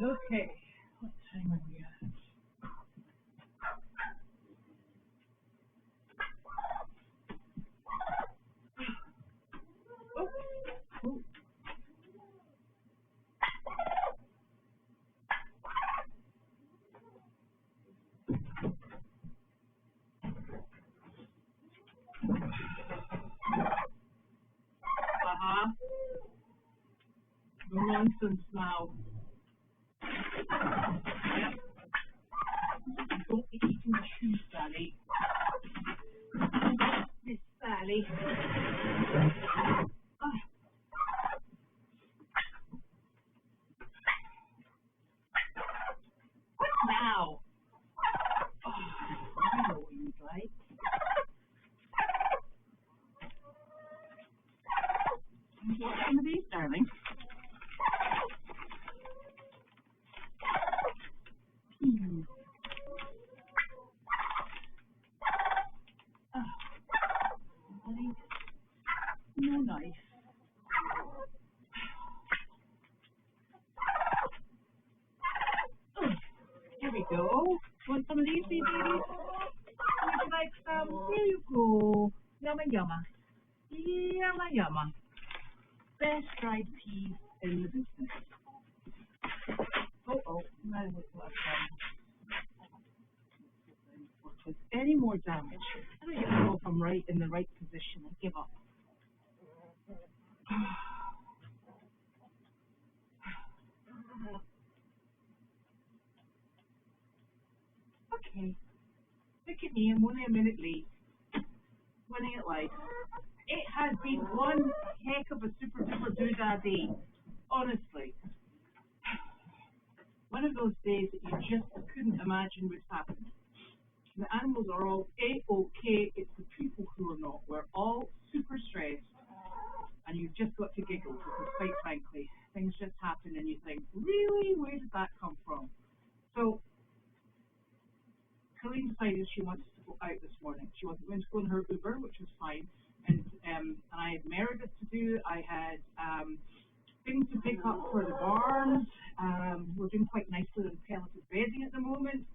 Okay, what time are we at? Oh, oh. No nonsense now. Yep. Don't be eating the shoes, Sally. Miss Sally. What now? Oh, I know what you'd like. You want some of these, darling? No knife. Here we go. Want some of these, babies? Would you like some? Here you go. Yumma yumma. Yumma yumma. Best dried peas in the business. Oh, now look what I've done. Any more damage? I don't even know if I'm right in the right position. I give up. Okay. Look at me, I'm only a minute late. Winning at life. It has been one heck of a super duper doodah day. Honestly. One of those days that you just couldn't imagine would happen. The animals are all A-OK, it's the people who are not. We're all super stressed. And you've just got to giggle because, quite frankly, things just happen and you think, really? Where did that come from? So, Colleen decided she wanted to go out this morning. She wasn't going to go in her Uber, which was fine. And I had Meredith to do. I had things to pick up for the barns. We're doing quite nicely in pelleted bedding at the moment.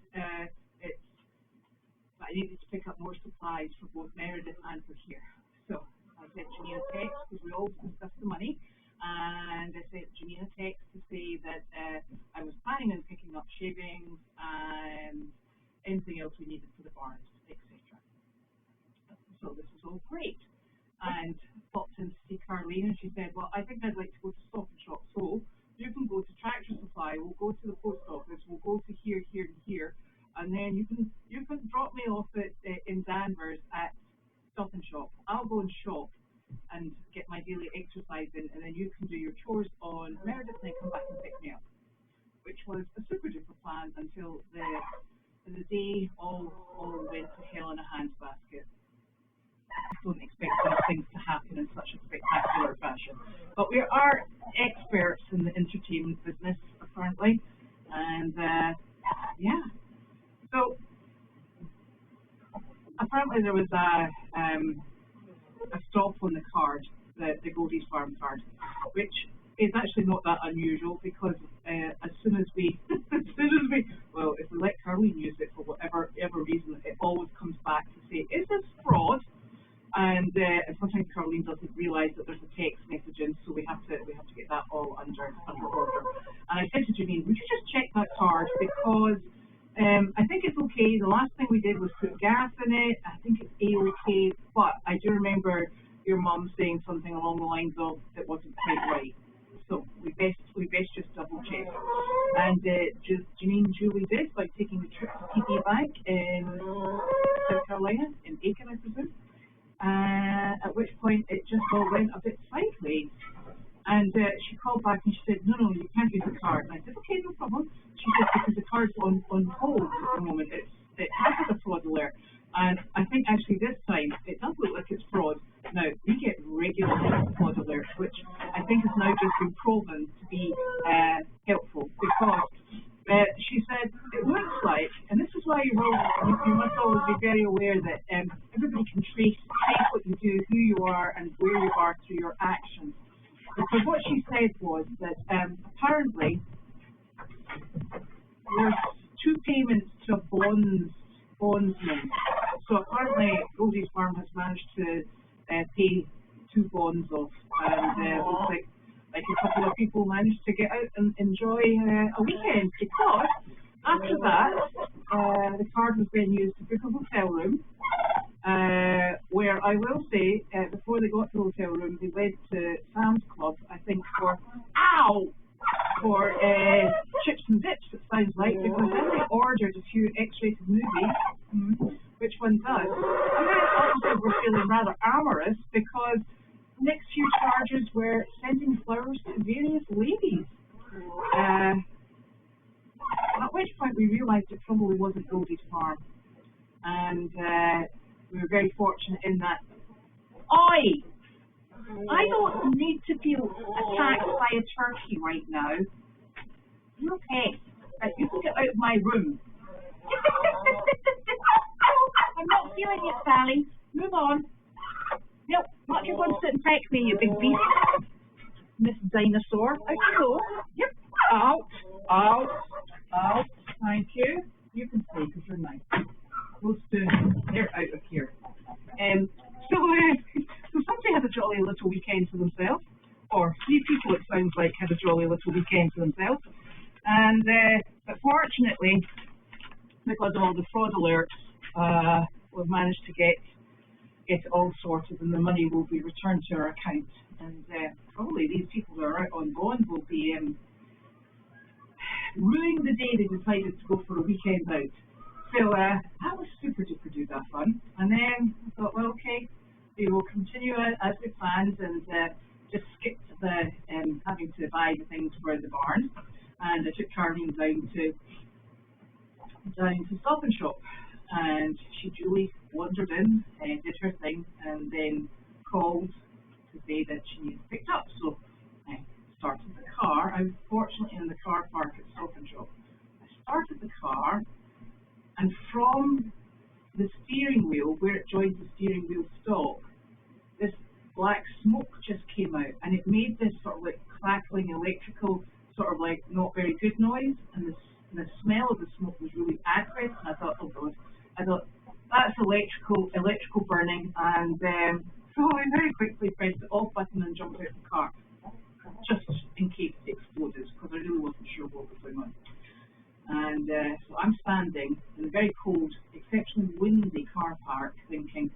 I needed to pick up more supplies for both Meredith and for here. So I sent Janine a text because we always discuss the money. And I sent Janine a text to say that I was planning on picking up shavings and anything else we needed for the barns, etc. So this is all great. And popped in to see Carleen, and she said, well, I think I'd like to go to Stop and Shop. So you can go to Tractor Supply, we'll go to the post office, we'll go to here, here, and here, and then you can drop me off in Danvers at Stop and Shop. I'll go and shop and get my daily exercise in, and then you can do your chores on Meredith and then come back and pick me up, which was a super duper plan until the day all went to hell in a handbasket. I don't expect these things to happen in such a spectacular fashion. But we are experts in the entertainment business, apparently. And, yeah. So, apparently there was a stop on the card, the Goldie's Farm card, which is actually not that unusual because as soon as we, well, if we let Carleen use it for whatever reason, it always comes back to say, is this fraud? And sometimes Carleen doesn't realise that there's a text message in, so we have to get that all under order. And I said to Janine, would you just check that card because I think it's okay. The last thing we did was put gas in it. I think it's A-OK, but I do remember your mum saying something along the lines of it wasn't quite right. So we best just double check. And Janine and Julie did by taking the trip to TD Bank in South Carolina, in Aiken, I presume. At which point it just all went a bit sideways. And she called back and she said, no, you can't use the card. And I said, okay, no problem. She said, because the card's on hold at the moment. It has a fraud alert. And I think actually this time it does look like it's fraud. Now, we get regular fraud alerts, which I think has now just been proven to be helpful because she said it looks like, and this is why you must always be very aware that everybody can trace what you do, who you are, and where you are through your actions. Because what she said was that apparently bondsman. So apparently Goldie's Farm has managed to pay 2 bonds off, and it looks like a couple of people managed to get out and enjoy a weekend, because after that the card was then used to book a hotel room, where I will say, before they got to the hotel room, they went to Sam's Club, I think, for chips and dips, it sounds like, because then they ordered a few X-rated movies, which one does. And then also we're feeling rather amorous, because the next few charges were sending flowers to various ladies. At which point we realised it probably wasn't Goldie's Farm. And we were very fortunate in that. Oi! I don't need to feel attacked by a turkey right now. You okay? Right, you can get out of my room. I'm not feeling it, Sally. Move on. Nope, not you going to sit and peck me, you big beast. Miss Dinosaur. Out you go. Yep. Out. Thank you. You can stay because you're nice. Those two, they're out of here. So somebody had a jolly little weekend to themselves, or 3 people, it sounds like, had a jolly little weekend to themselves. And but fortunately, because of all the fraud alerts, we've managed to get it all sorted, and the money will be returned to our account. And probably these people that are out on bond will be ruining the day they decided to go for a weekend out. So that was super duper duper fun. And then I thought, well, okay, we will continue as we planned, and just skipped the having to buy the things for the barn. And I took Carleen down to Stop and Shop, and she duly wandered in, did her thing, and then called to say that she needed picked up. So I started the car. I was fortunately in the car park at Stop and Shop. I started the car, and from the steering wheel, where it joins the steering wheel stalk, this black smoke just came out, and it made this sort of like crackling electrical, sort of like not very good noise, and the smell of the smoke was really acrid. And I thought, oh God, that's electrical burning, and so I very quickly pressed the off button and jumped out of the car, just in case it exploded, because I really wasn't sure what was going on. And so I'm standing in a very cold, exceptionally windy car park, thinking,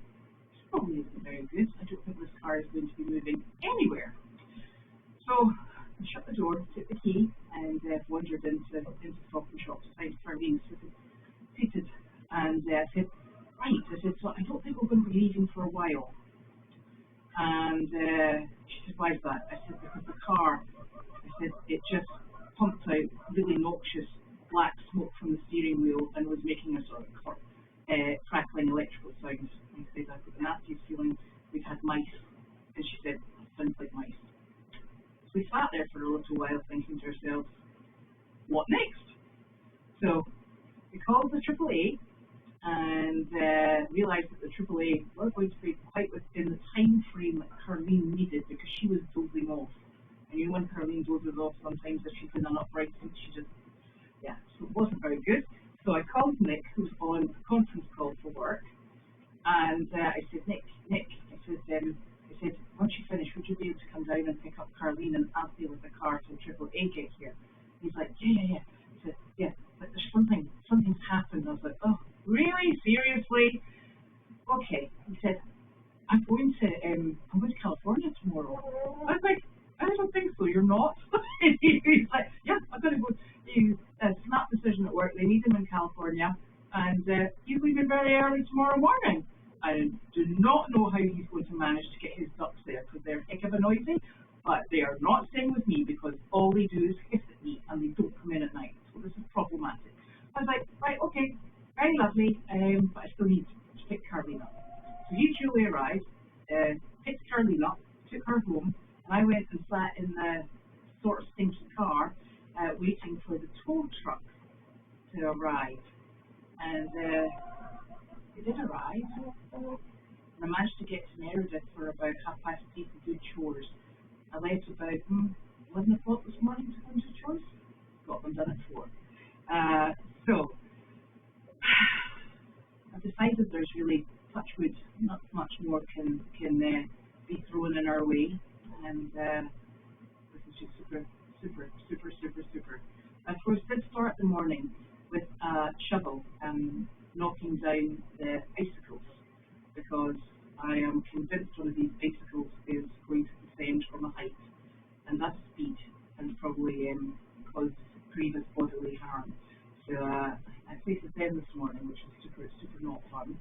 this probably isn't very good. I don't think this car is going to be moving anywhere. So I shut the door, took the key, and wandered into Stop and Shop to find Carleen seated. And I said, so I don't think we're going to be leaving for a while. And she said, why is that? I said, because the car, it just pumped out really noxious black smoke from the steering wheel and was making a sort of crackling electrical sound. And I said, I've got the nastiest feeling we've had mice. And she said, it sounds like mice. So we sat there for a little while thinking to ourselves, what next? So we called the AAA and realised that the AAA weren't going to be quite within the time frame that Carleen needed, because she was dozing off. And you know when Carleen dozes off, sometimes if she's in an upright seat, she just, so it wasn't very good. So I called Nick, who's on a conference call for work, and I said, Nick, I said, once you finish, would you be able to come down and pick up Carleen and I'll deal with the car till AAA gets here? He's like, yeah. I said, yeah, but there's something's happened. I was like, oh, really? Seriously? Okay. He said, I'm going to California tomorrow. I was like, I don't think so. You're not? He's like, yeah, I've got to go. He snap decision at work. They need him in California, and he's leaving very early tomorrow morning. I do not know how he's going to manage to get his ducks there, because they're heck of a noisy, but they are not staying with me, because all they do is hiss at me and they don't come in at night. So this is problematic. I was like, right, okay, very lovely, but I still need to pick Carleen up. So he duly arrived, picked Carleen up, took her home, and I went and sat in the sort of stinky car, waiting for the tow truck to arrive. And it did arrive, and I managed to get to Meredith for about 8:30 to do chores. I left about 11 o'clock this morning to go and do chores. Got them done at 4. So really, touch wood, not much more can be thrown in our way, and this is just super, super, super, super, super. Of course, did start the morning with a shovel knocking down the icicles, because I am convinced one of these icicles is going to descend from a height, and that's speed, and probably cause grievous bodily harm. So I faced them this morning, which was super, super not fun.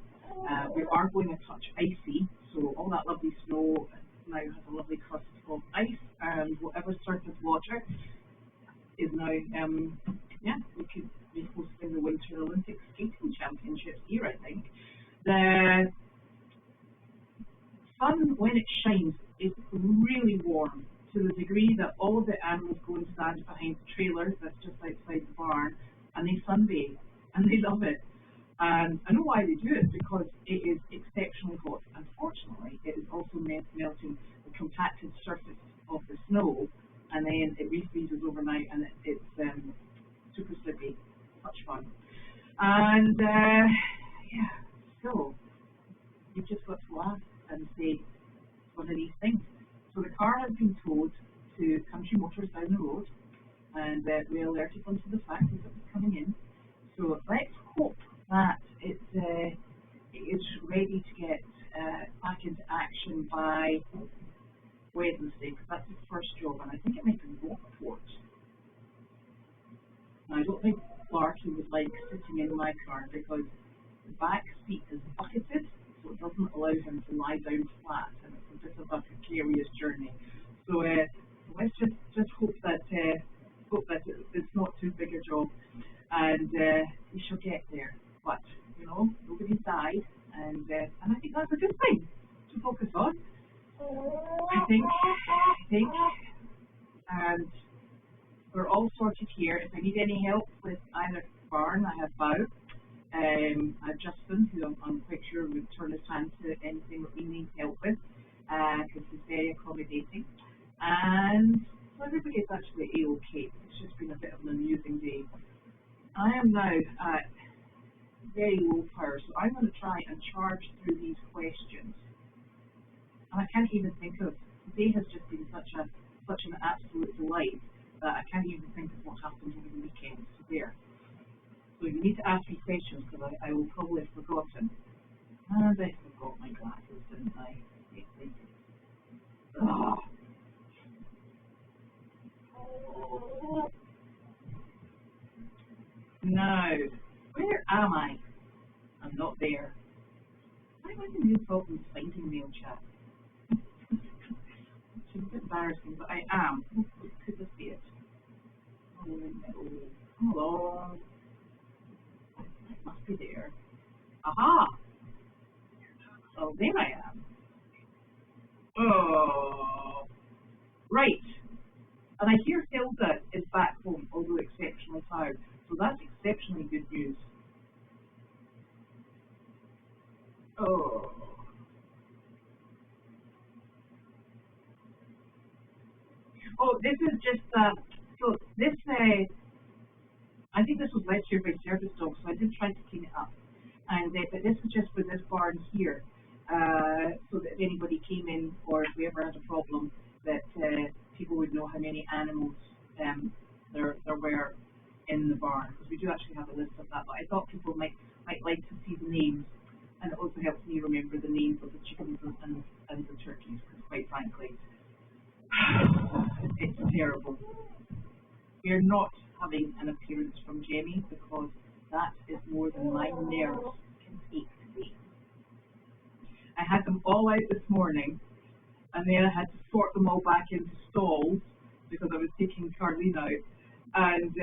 We are going a touch icy, so all that lovely snow now has a lovely crust of ice, and whatever surface water is now, we could be hosting the Winter Olympic Skating Championships here, I think. The sun, when it shines, is really warm, to the degree that all of the animals go and stand behind the trailers that's just outside the barn, and they sunbathe, and they love it. And I know why they do it, because it is exceptionally hot. Unfortunately, it is also melting the compacted surface of the snow, and then it refreezes overnight, and it's super slippy. Much fun. And so you've just got to laugh and say, what are these things? So the car has been towed to Country Motors down the road, and we alerted them to the fact that it was coming in. So let's hope that it is ready to get back into action by Wednesday, because that's the first job, and I think it might be Rockport. Now, I don't think Larky would like sitting in my car, because the back seat is bucketed, so it doesn't allow him to lie down flat, and it's a bit of a precarious journey. So let's just hope that it's not too big a job, and we shall get there. But you know, nobody's died, and I think that's a good thing to focus on. I think, and we're all sorted here. If I need any help with either barn, I have Bow. I have Justin, who I'm quite sure would turn his hand to anything that we need help with, because he's very accommodating. And so everybody's actually A-OK. It's just been a bit of an amusing day. I am now at very low power, so I'm going to try and charge through these questions. And I can't even think of, today has just been such an absolute delight that I can't even think of what happened over the weekend. So there. So you need to ask me questions, because I will probably have forgotten. And I forgot my glasses, didn't I? Oh. Now, where am I? I'm not there. I'm having new problems finding mail chat. It's a bit embarrassing, but I am. Could this be it? Oh no. Hello. It must be there. Aha! Oh, there I am. Oh. Right. And I hear Hilda is back home, although exceptionally tired. So that's exceptionally good news. Oh. Oh, this is just, so this, I think this was left here by service dogs, so I did try to clean it up. And but this is just for this barn here, so that if anybody came in, or if we ever had a problem, that people would know how many animals there were in the barn, because we do actually have a list of that. But I thought people might like to see the names, and it also helps me remember the names of the chickens and the turkeys, because quite frankly, it's terrible. We're not having an appearance from Jenny, because that is more than my nerves can take today. I had them all out this morning, and then I had to sort them all back into stalls, because I was taking Carlene out, and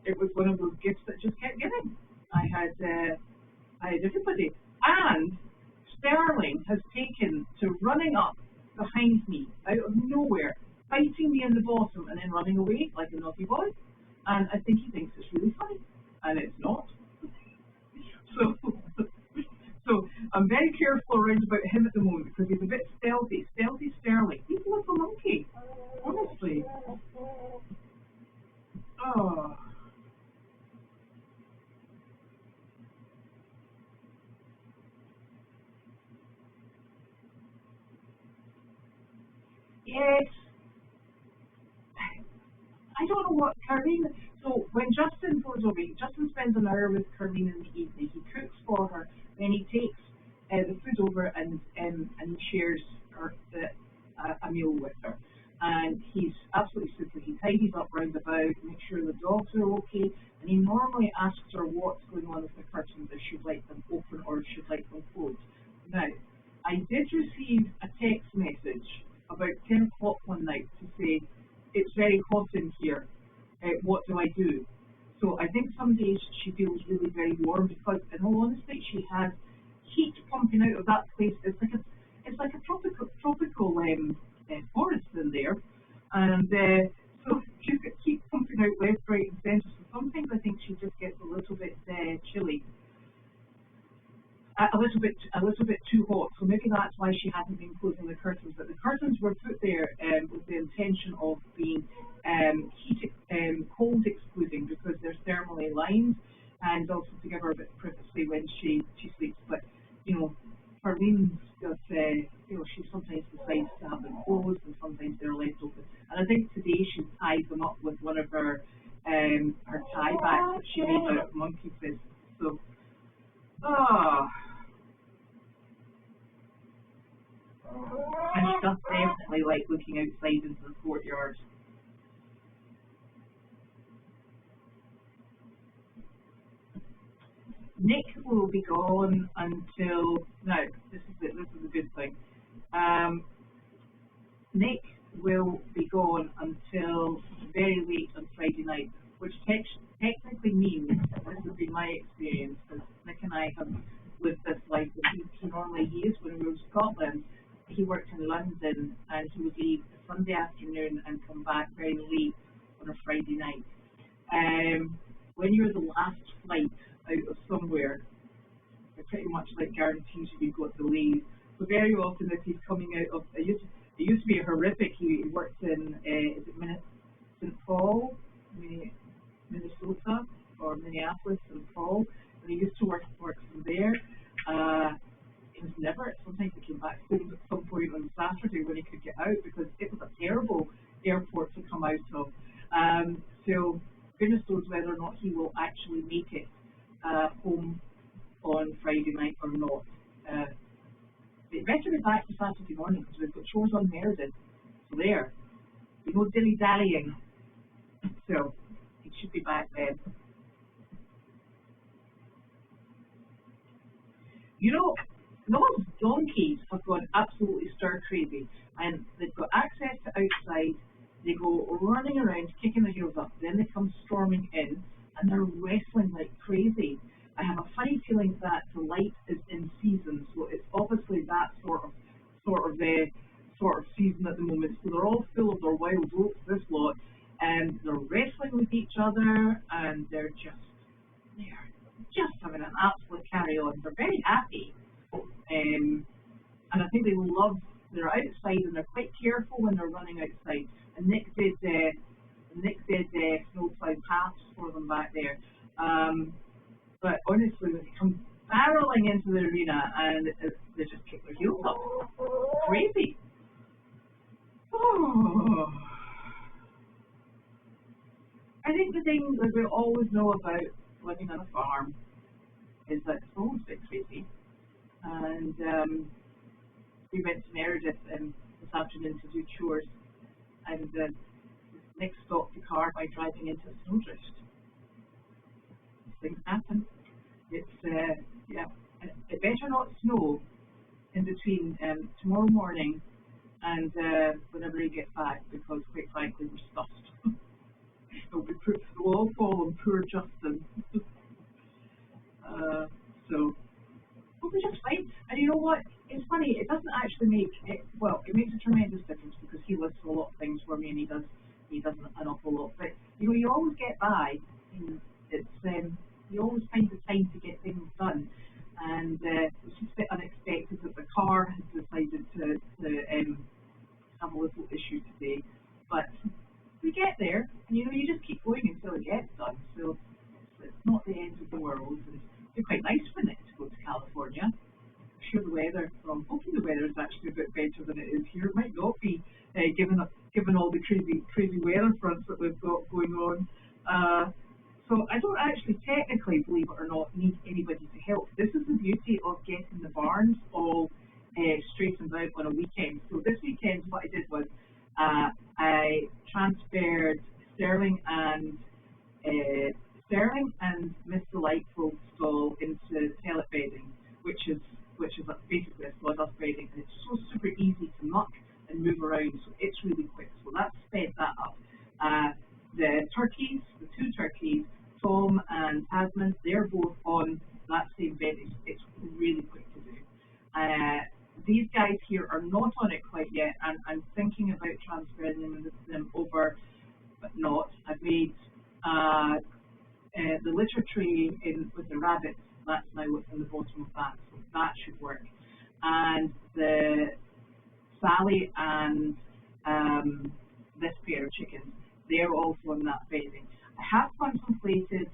it was one of those gifts that just kept giving. I had everybody, and Sterling has taken to running up behind me out of nowhere, biting me in the bottom and then running away like a naughty boy. And I think he thinks it's really funny, and it's not. So I'm very careful around about him at the moment, because he's a bit stealthy Sterling. He's a little monkey, honestly. Oh. Yes. I don't know what Carlene. So when Justin goes over, Justin spends an hour with Carlene in the evening. He cooks for her, then he takes the food over and shares a meal with her. And he's absolutely super. He tidies up round about, makes sure the dogs are okay, and he normally asks her what's going on with the curtains, if she'd like them open or if she'd like them closed. Now, I did receive a text message about 10 o'clock one night to say, it's very hot in here, what do I do? So I think some days she feels really very warm because, in all honesty, she has heat pumping out of that place. It's like a tropical forest in there, and so she's got heat pumping out left, right, and centre. So sometimes I think she just gets a little bit chilly, a little bit too hot. So maybe that's why she hasn't been closing the curtains. But the curtains were put there with the intention of being cold excluding because they're thermally lined, and also to give her a bit of privacy when she sleeps. But you know, Farlene's got she sometimes decides to have them closed and sometimes they're left open. And I think today she tied them up with one of her tie backs that she made out of monkey fizz. So and she does definitely like looking outside into the courtyard. Nick will be gone until now. This is a good thing. Nick will be gone until very late on Friday night, which technically means, this has been my experience, because Nick and I have lived this life. He normally is when we were in Scotland. He worked in London and he would leave Sunday afternoon and come back very late on a Friday night. When you're the last flight out of somewhere, it pretty much like guarantees you've got delays. So very often if he's coming out of, it used to be horrific. He worked in St. Paul, Minnesota, or Minneapolis, St. Paul, and he used to work from there. It was never, sometimes he came back home at some point on Saturday when he could get out because it was a terrible airport to come out of. So goodness knows whether or not he will actually make it home on Friday night or not. It better be back for Saturday morning because we've got chores on Meredith. So there, no dilly-dallying. So he should be back then. You know, those donkeys have gone absolutely stir crazy, and they've got access to outside. They go running around, kicking their heels up, then they come storming in, and they're wrestling like crazy. I have a funny feeling that the light is in season, so it's obviously that sort of season at the moment. So they're all full of their wild oats, this lot, and they're wrestling with each other, and they're just having an absolute carry on. They're very happy, and I think they're outside and they're quite careful when they're running outside. And Nick did snowplow paths for them back there. But honestly, when they come barreling into the arena and they just kick their heels up, crazy. Oh. I think the thing that we always know about living on a farm is that it's always a bit crazy. And we went to Meredith this afternoon to do chores, and Nick stopped the car by driving into a snowdrift. Things happen. It's it better not snow in between tomorrow morning and whenever he gets back, because quite frankly we're stuffed. We'll all fall on poor Justin. So we'll be just fine. And you know what? It's funny. It doesn't actually make it. Well, it makes a tremendous difference because he lists a lot of things for me, and he does an awful lot. But you know, you always get by. It's you always find the time to get things done. And it's just a bit unexpected that the car has decided to have a little issue today. But we get there, and you know, you just keep going until it gets done. So it's not the end of the world. And it'd be quite nice for Nick to go to California. I'm sure the weather, well, I'm hoping the weather is actually a bit better than it is here. It might not be given all the crazy weather fronts that we've got going on. So I don't actually technically, believe it or not, need anybody to help. This is the beauty of getting the barns all straightened out on a weekend. So this weekend what I did was I transferred Sterling and Miss Delightful stall into pellet bedding, which is basically a sawdust bedding, and it's so super easy to muck and move around, so it's really quick. So that sped that up. The two turkeys, Tom and Tasman, they're both on that same bed. It's really quick to do. These guys here are not on it quite yet, and I'm thinking about transferring them over, but not. I've made the litter tray with the rabbits. That's now what's in the bottom of that, so that should work. And the Sally and this pair of chickens, they're also on that bedding. I have contemplated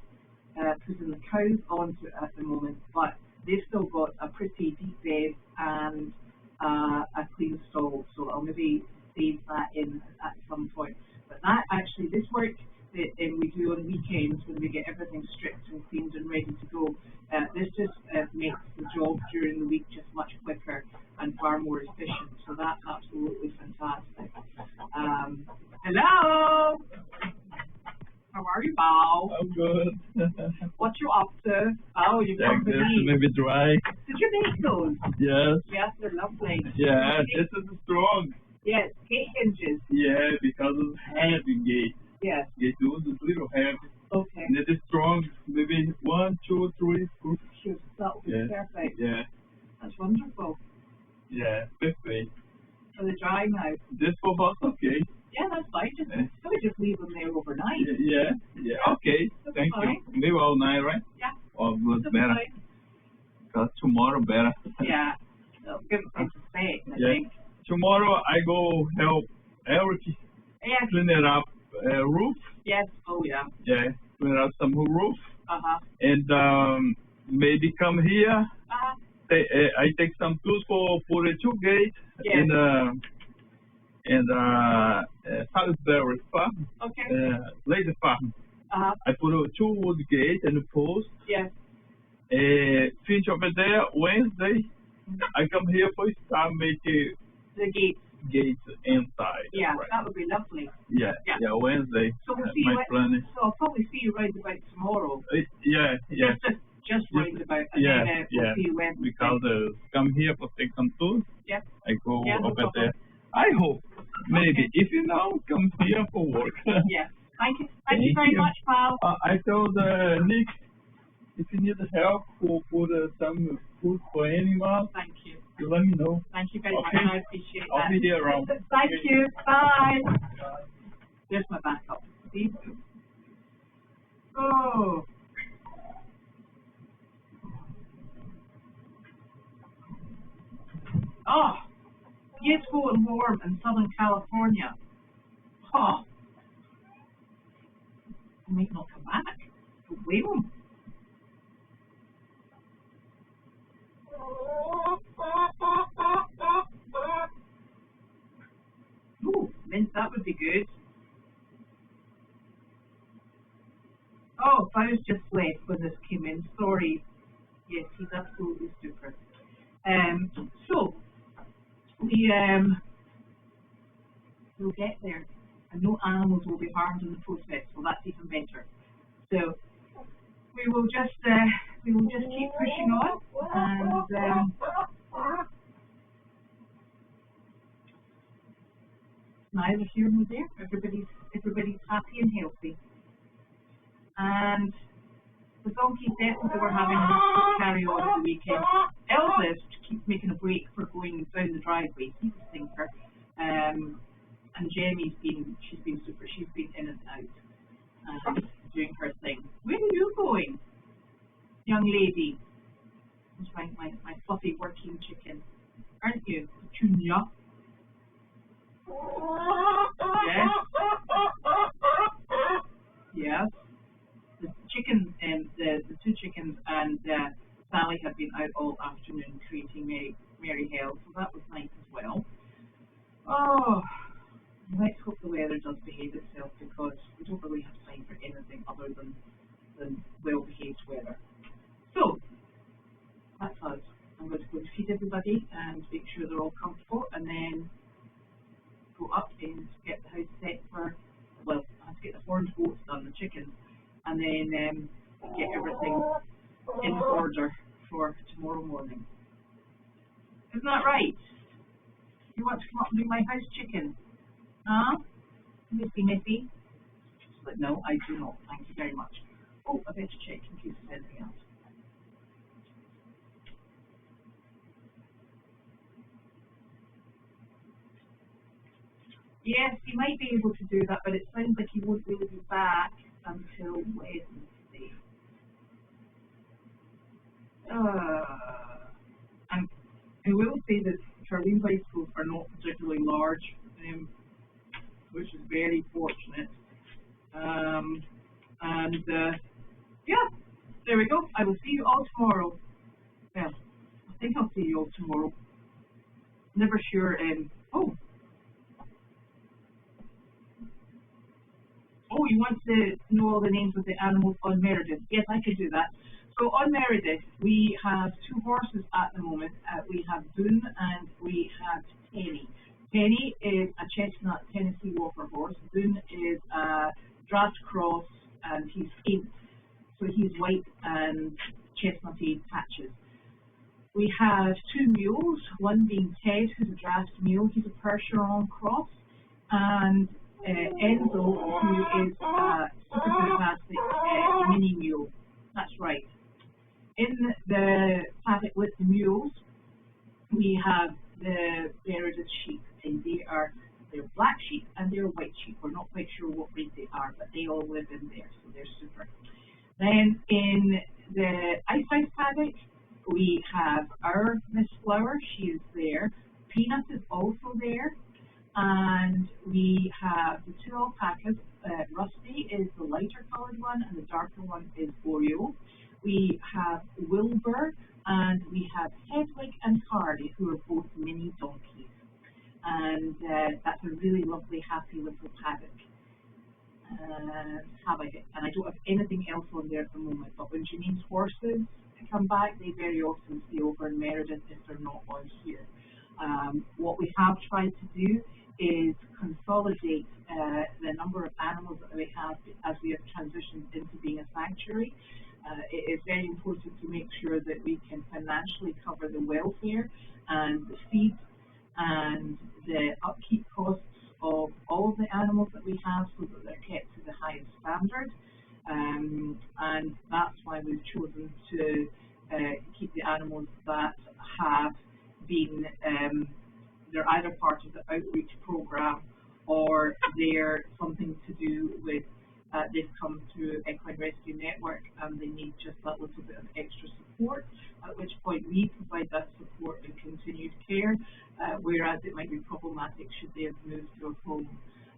putting the cows onto it at the moment, but they've still got a pretty deep bed and a clean stall, so I'll maybe save that in at some point. But that actually, this work that we do on weekends when we get everything stripped and cleaned and ready to go, this just makes the job during the week just much quicker and far more efficient. So that's absolutely fantastic. Hello! How are you, Bao? I'm good. What you up to? Oh, you've come to This me. maybe dry. Did you make those? Yes. Yes, they're lovely. Yeah, this is strong. Yes, gate hinges. Yeah, because it's heavy gate. Yes. Gate is a little heavy. Okay. And it is strong. Maybe 1, 2, 3, 4. Shoot, that'll be perfect. Yeah. That's wonderful. Yeah, perfect. Are they dry now? This for us, okay. Yeah, that's fine. Just leave them there overnight. Yeah. Okay. That's Thank fine. you. Maybe all night, right? Yeah. Or good, That's better. fine. Because tomorrow better. Yeah. So give them time to stay, I Yeah. think. Tomorrow I go help Eric Yes. clean it up roof. Yes. Oh, yeah. Yeah, clean up some roof. Uh-huh. And maybe come here. Uh-huh. I take some tools for the two gates Yes. in Salisbury farm, Okay. Lady farm. Uh-huh. I put a 2 wood gate and a post. Yes. Finish over there Wednesday. I come here for start making The gate. gates inside. Yeah, Right. that would be lovely. Yeah, Wednesday. So we'll That's see my you. plan. So I'll probably see you right about tomorrow. Yeah. Just right about. And Yeah, then, we'll see you Wednesday. Because come here for take some tools. Yeah. I go Yeah, no over problem. there. I hope. Maybe. Okay. If you know, come here for work. Yeah. Thank you. Thank you very much, pal. I told Nick, if you need help for put some food for animals, Thank you. you let me know. Thank you very much. Okay. I appreciate that. I'll be here around. Thank you. Bye. There's my backup. See? Oh. Oh. Beautiful and warm in Southern California. Oh. I might not come back. Don't blame him. Ooh, mint, that would be good. Oh, Bow's just left when this came in. Sorry. Yes, he's absolutely super. So, we'll get there. And no animals will be harmed in the process, so that's even better. So, we will just keep pushing on, and neither here nor there. Everybody's happy and healthy. And the donkeys definitely were having to carry on at the weekend. Elvis keeps making a break for going down the driveway. He's a stinker. And Jenny's she's been super. She's been in and out and doing her thing. Where are you going, young lady? That's my fluffy working chicken, aren't you, Petunia? Yes. Yes. The chicken and the two chickens and Sally have been out all afternoon creating merry hell, so that was nice as well. Oh, does behave itself, because we don't really have time for anything other than well-behaved weather. So that's us. I'm going to go and feed everybody and make sure they're all comfortable, and then go up and get the house set for, well, I have to get the horned goats done, the chickens, and then get everything in order for tomorrow morning. Isn't that right? You want to come up and be my house chicken? Huh? Missy Missy? But no, I do not. Thank you very much. Oh, I better check in case there's anything else. Yes, you might be able to do that, but it sounds like you won't really be back until Wednesday. And I will say that Charlene's bicycles are not particularly large, which is very fortunate. Yeah, there we go. I will see you all tomorrow. Well, I think I'll see you all tomorrow. Never sure. Oh, you want to know all the names of the animals on Meredith? Yes, I could do that. So on Meredith, we have two horses at the moment. We have Boone and we have Penny. Penny is a chestnut Tennessee Walker horse. Boone is a draft cross, and he's skint, so he's white and chestnutty patches. We have two mules, one being Ted, who's a draft mule. He's a Percheron cross, and Enzo, who is a super fantastic mini mule. That's right. In the paddock with the mules, we have the Meredith sheep, and they're black sheep and they're white sheep. We're not quite sure what breed they are, but they all live in there, so they're super. Then in the Ice House paddock, we have our Miss Flower. She is there. Peanut is also there. And we have the two alpacas. Rusty is the lighter colored one, and the darker one is Oreo. We have Wilbur, and we have Hedwig and Hardy, who are both mini donkeys. And that's a really lovely, happy little paddock. And I don't have anything else on there at the moment, but when Janine's horses come back, they very often stay over in Meredith if they're not on here. What we have tried to do is consolidate the number of animals that we have as we have transitioned into being a sanctuary. It is very important to make sure that we can financially cover the welfare and the feed and the upkeep costs of all of the animals that we have, so that they're kept to the highest standard. And that's why we've chosen to keep the animals that have been they're either part of the outreach program, or they're something to do with they've come through Equine Rescue Network and they need just that little bit of extra support, at which point we provide that support and continued care, whereas it might be problematic should they have moved to a home.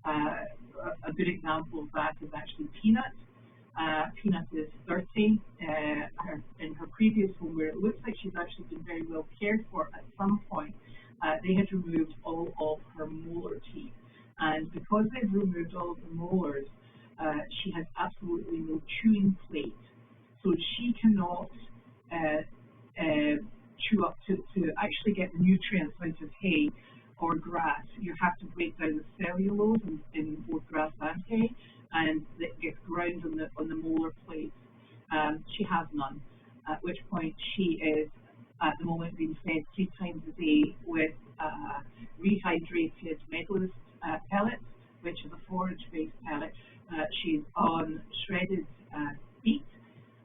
A good example of that is actually Peanut. Peanut is 30. In her previous home, where it looks like she's actually been very well cared for, at some point they had removed all of her molar teeth, and because they've removed all of the molars, she has absolutely no chewing plate, so she cannot chew up to actually get the nutrients out of hay or grass. You have to break down the cellulose in both grass and hay, and it gets ground on the molar plates. She has none, at which point she is at the moment being fed 3 times a day with rehydrated medalist pellets, which is a forage-based pellet. She's on shredded beet,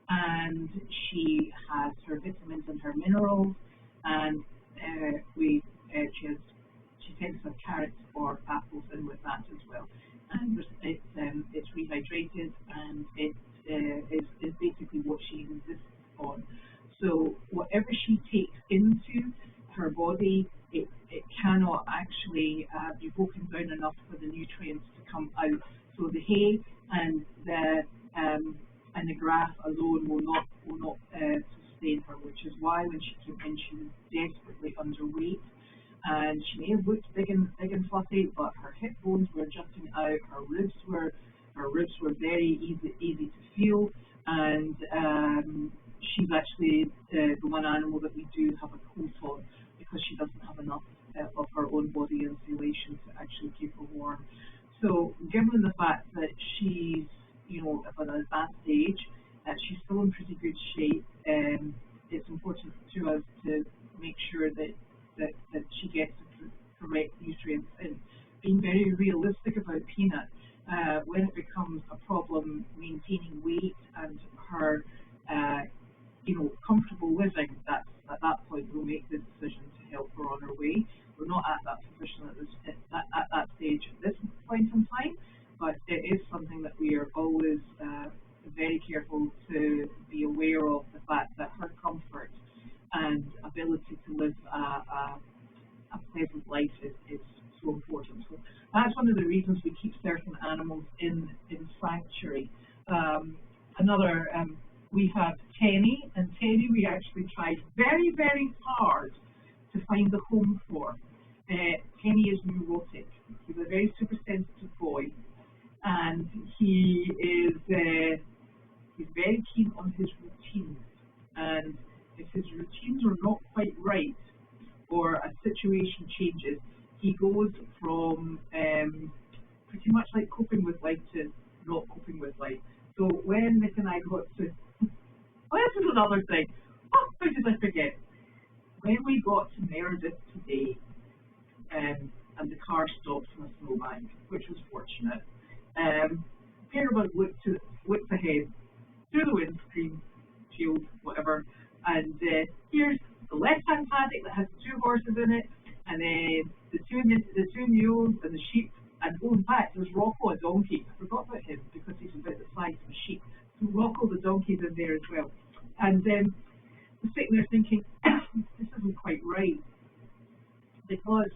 and she has her vitamins and her minerals, and she tends to have carrots or apples in with that as well. And it's rehydrated, and it is basically what she insists on. So whatever she takes into her body, it cannot actually be broken down enough for the nutrients to come out. So the hay and the grass alone will not sustain her, which is why when she came in, she was desperately underweight, and she may have looked big and fluffy, but her hip bones were jutting out, her ribs were very easy to feel, and she's actually the one animal that we do have a coat on because she doesn't have enough of her own body insulation to actually keep her warm. So given the fact that she's, you know, of an advanced age, she's still in pretty good shape, it's important to us to make sure that she gets the correct nutrients in. Being very realistic about Peanut, when it becomes a problem maintaining weight and her, you know, comfortable living, that's at that point we'll make the decision to help her on her way. We're not at that position at that stage at this point in time, but it is something that we are always very careful to be aware of, the fact that her comfort and ability to live a pleasant life is so important. So that's one of the reasons we keep certain animals in sanctuary. We have Tenny, and Tenny we actually tried very, very hard to find a home for. Tenny is neurotic. He's a very super sensitive boy, and he is he's very keen on his routines. And if his routines are not quite right, or a situation changes, he goes from pretty much like coping with life to not coping with life. So when Nick and I got to, oh, this is another thing. Oh, how did I forget? When we got to Meredith today, and the car stopped from a snowbank, which was fortunate, pair of us looked ahead through the windscreen shield, whatever, and here's the left-hand paddock that has the 2 horses in it, and then the two mules and the sheep, and oh, in fact, there's Rocco, a donkey. I forgot about him because he's about the size of a sheep. So Rocco, the donkey's in there as well. And I'm sitting there thinking, this isn't quite right, because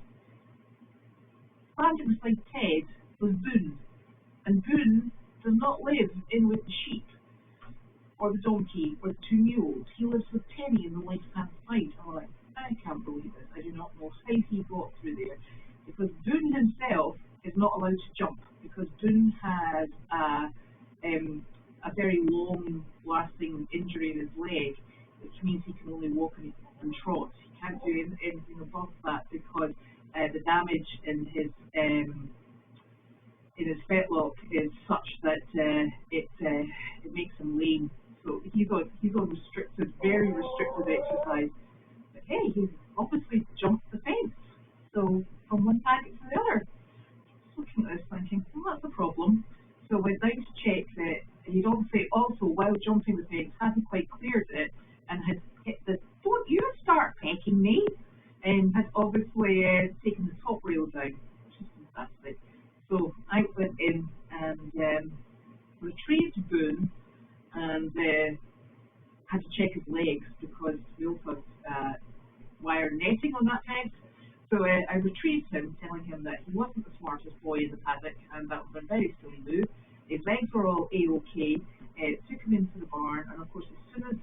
standing beside Ted was Boone, and Boone does not live in with the sheep, or the donkey, or the 2 mules. He lives with Tenny in the left-hand side. I'm like, I can't believe this. I do not know how he got through there, because Boone himself is not allowed to jump, because Boone has a very long-lasting injury in his leg, which means he can only walk and trot. He can't do anything above that because the damage in his fetlock is such that it makes him lame. So he's on restricted, very restricted exercise. But hey, he's obviously jumped the fence. So from one paddock to the other. Looking at this thinking, well, that's a problem. So I went down to check that he'd also, while jumping the fence, hadn't quite cleared it and had hit the, don't you start pecking me, and had obviously taken the top rail down, which is fantastic. So I went in and retrieved Boone and had to check his legs because we also have wire netting on that fence. So I retrieved him, telling him that he wasn't the smartest boy in the paddock, and that was a very silly move. His legs were all A-OK. Took him into the barn, and of course, as soon as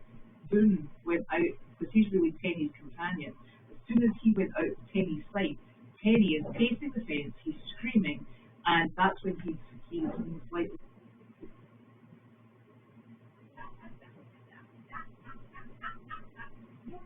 Boone went out, because he's really Tenny's companion, as soon as he went out of Tenny's sight, Tenny is pacing the fence, he's screaming, and that's when he's like, no.